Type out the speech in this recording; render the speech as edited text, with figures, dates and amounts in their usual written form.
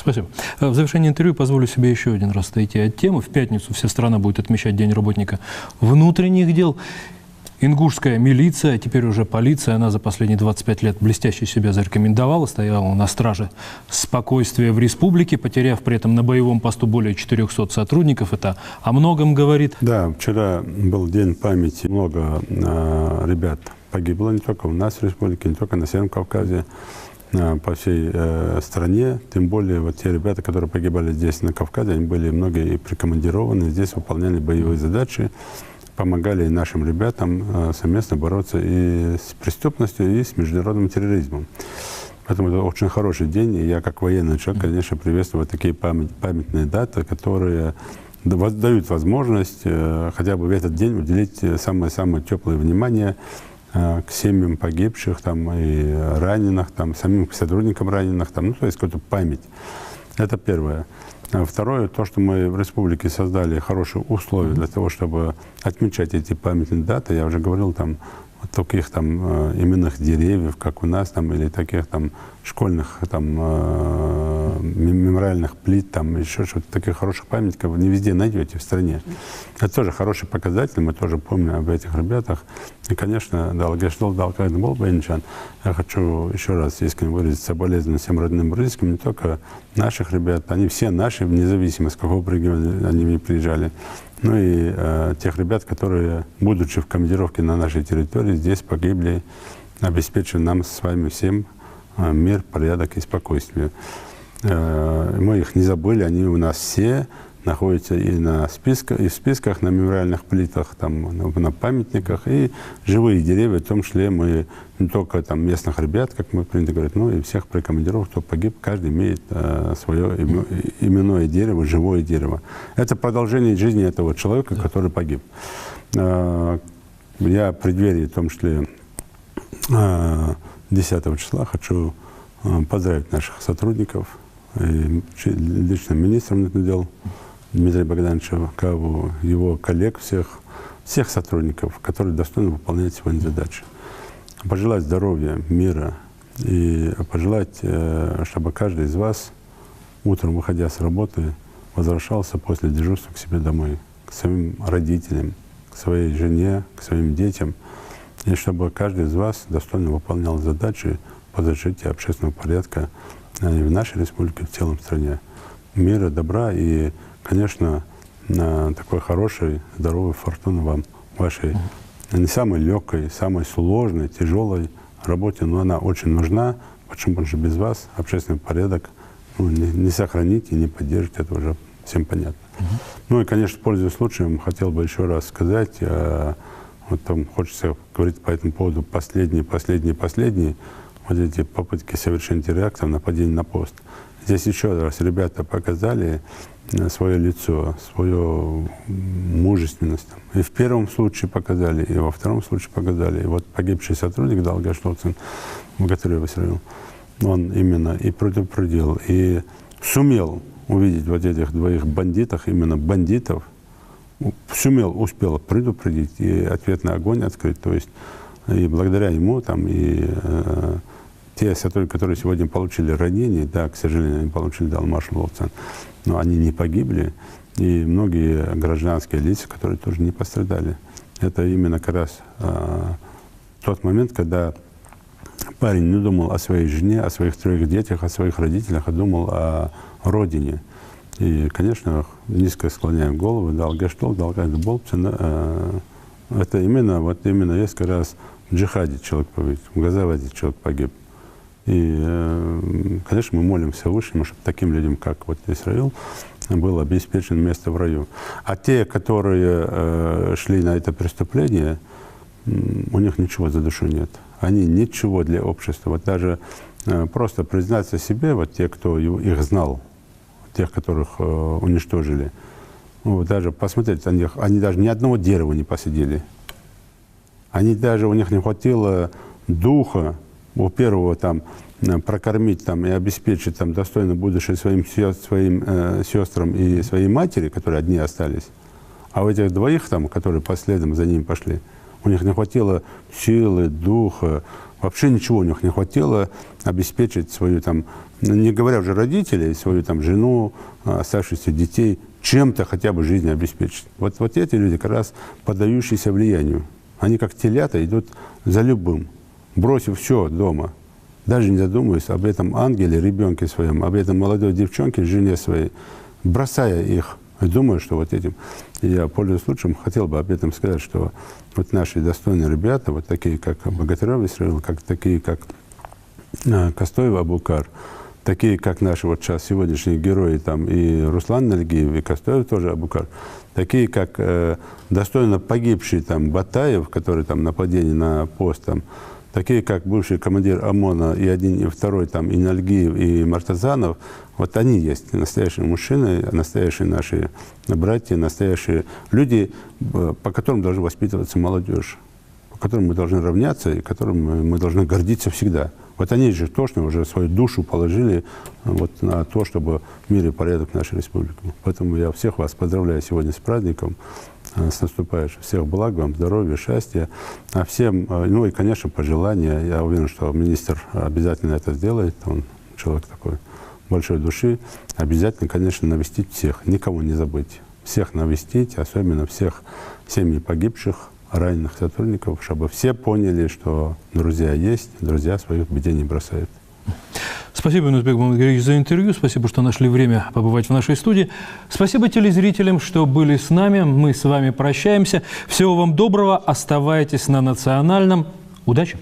Спасибо. В завершении интервью позволю себе еще один раз отойти от темы. В пятницу вся страна будет отмечать День работника внутренних дел. Ингушская милиция, а теперь уже полиция, она за последние 25 лет блестяще себя зарекомендовала, стояла на страже спокойствия в республике, потеряв при этом на боевом посту более 400 сотрудников. Это о многом говорит. Да, вчера был день памяти. Много ребят погибло не только у нас в республике, не только на Северном Кавказе, по всей стране. Тем более вот те ребята, которые погибали здесь на Кавказе, они были многие и прикомандированы, здесь выполняли боевые задачи, помогали и нашим ребятам совместно бороться и с преступностью, и с международным терроризмом. Поэтому это очень хороший день, и я как военный человек, конечно, приветствую такие памятные даты, которые дают возможность хотя бы в этот день уделить самое-самое теплое внимание к семьям погибших там, и раненых, там, самим сотрудникам раненых, там, ну, то есть какую-то память. Это первое. Второе, то, что мы в республике создали хорошие условия для того, чтобы отмечать эти памятные даты. Я уже говорил, там, вот таких там именных деревьев, как у нас, там, или таких там школьных там, мемориальных плит, там, еще что-то, таких хороших памятников не везде найдете в стране. Это тоже хороший показатель, мы тоже помним об этих ребятах. И, конечно, я хочу еще раз искренне выразить соболезнования всем родным и близким, не только наших ребят, они все наши, вне зависимости, с какого региона они приезжали, ну и тех ребят, которые, будучи в командировке на нашей территории, здесь погибли, обеспечивая нам с вами всем мир, порядок и спокойствие. Мы их не забыли, они у нас все находятся и в списках, на мемориальных плитах, там, на памятниках, и живые деревья, в том числе мы не только там местных ребят, как мы принято говорить, но и всех прикомандированных, кто погиб, каждый имеет свое именное дерево, живое дерево. Это продолжение жизни этого человека, который погиб. Я в преддверии, в том числе 10 числа, хочу поздравить наших сотрудников, и лично министра внутренних дел Дмитрия Богдановича Каву, его коллег, всех сотрудников, которые достойно выполняют сегодня задачи. Пожелать здоровья, мира и пожелать, чтобы каждый из вас утром, выходя с работы, возвращался после дежурства к себе домой, к своим родителям, к своей жене, к своим детям, и чтобы каждый из вас достойно выполнял задачи по защите общественного порядка в нашей республике, в целом стране. Мира, добра и, конечно, такой хорошей, здоровой фортуны вам, вашей не самой легкой, самой сложной, тяжелой работе, но она очень нужна. Почему? Потому что без вас общественный порядок не сохранить и не поддерживать, это уже всем понятно. Ну и, конечно, пользуясь случаем, хотел бы еще раз сказать, вот там хочется говорить по этому поводу последние, вот эти попытки совершения терактов, нападений на пост. Здесь еще раз ребята показали свое лицо, свою мужественность. И в первом случае показали, и во втором случае показали. И вот погибший сотрудник Далгаш-Лоцин, Богатырев Исраил, он именно и предупредил, и сумел увидеть вот этих двоих бандитов, именно бандитов, успел предупредить и ответный огонь открыть. То есть и благодаря ему там и те сотрудники, которые сегодня получили ранения, да, к сожалению, они получили маршал Лоцин, но они не погибли, и многие гражданские лица, которые тоже не пострадали. Это именно как раз тот момент, когда парень не думал о своей жене, о своих 3 детях, о своих родителях, а думал о родине. И, конечно, низко склоняем голову, Далгештол, Далгаш-Болцин, это именно есть как раз в джихаде человек погиб, в Газаваде человек погиб. И, конечно, мы молимся Высшему, чтобы таким людям, как вот Исраил, было обеспечено место в раю. А те, которые шли на это преступление, у них ничего за душу нет. Они ничего для общества. Вот даже просто признаться себе, вот те, кто их знал, тех, которых уничтожили, ну, даже посмотреть на них, они даже ни одного дерева не посадили. У них не хватило духа у первого там прокормить там, и обеспечить там, достойно будущее своим сестрам и своей матери, которые одни остались. А у этих двоих, там, которые последом за ним пошли, у них не хватило силы, духа, вообще ничего у них не хватило обеспечить свою там, не говоря уже родителей, свою там жену, оставшихся детей, чем-то хотя бы жизнь обеспечить. Вот эти люди как раз поддающиеся влиянию. Они как телята идут за любым, бросив все дома, даже не задумываясь об этом ангеле, ребенке своем, об этом молодой девчонке, жене своей, бросая их. Думаю, что вот этим, я, пользуясь случаем, хотел бы об этом сказать, что вот наши достойные ребята, вот такие, как Богатырев Исраил, как такие, как Костоев Абукар, такие, как наши вот сейчас сегодняшние герои, там, и Руслан Нальгиев, и Костоев тоже Абукар, такие, как достойно погибший там Батаев, который там нападение на пост, там, такие, как бывший командир ОМОНа и один, и второй, там, и Нальгиев, и Мартазанов, вот они есть настоящие мужчины, настоящие наши братья, настоящие люди, по которым должна воспитываться молодежь, по которым мы должны равняться и которым мы должны гордиться всегда. Вот они же точно уже свою душу положили вот на то, чтобы в мире порядок в нашей республике. Поэтому я всех вас поздравляю сегодня с праздником, с наступающим. Всех благ вам, здоровья, счастья. А всем, ну и, конечно, пожелания. Я уверен, что министр обязательно это сделает. Он человек такой большой души. Обязательно, конечно, навестить всех, никого не забыть. Всех навестить, особенно всех семьи погибших, раненых сотрудников, чтобы все поняли, что друзья есть, друзья своих в беде не бросают. Спасибо, Юнусбек Мамадгариевич, за интервью. Спасибо, что нашли время побывать в нашей студии. Спасибо телезрителям, что были с нами. Мы с вами прощаемся. Всего вам доброго. Оставайтесь на Национальном. Удачи!